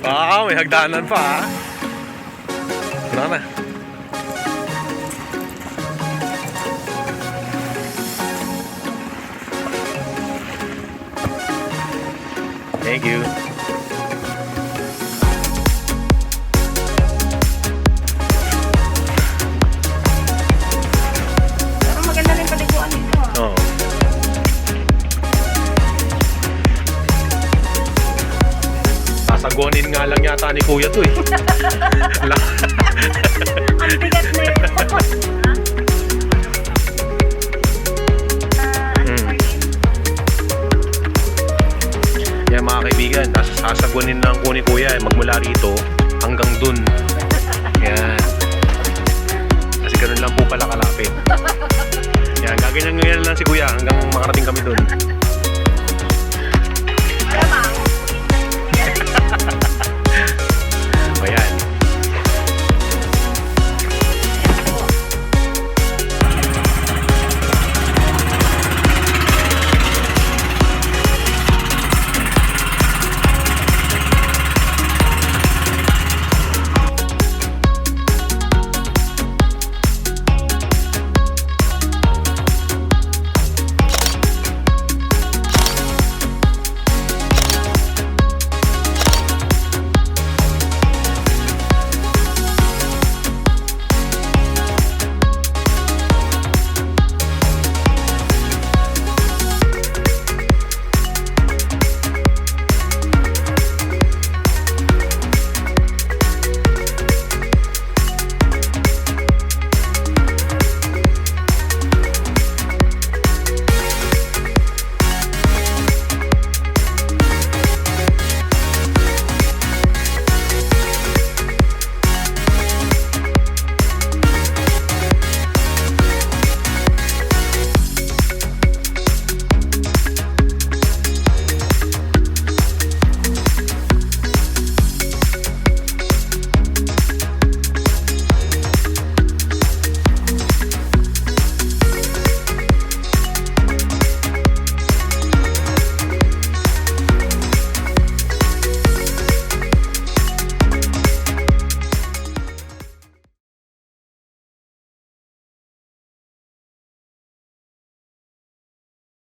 May hagdanan pa ha. Wala na. Thank you. Pero maganda rin paliguan dito. Oo. Sasagonin nga lang yata ni Kuya to eh. Ang bigat na yun. Yan mga kaibigan, sasagunin lang ko ni Kuya magmula rito hanggang dun. Yan. Kasi ganun lang po pala kalapit. Yan, gaganyan lang si Kuya hanggang makarating kami dun.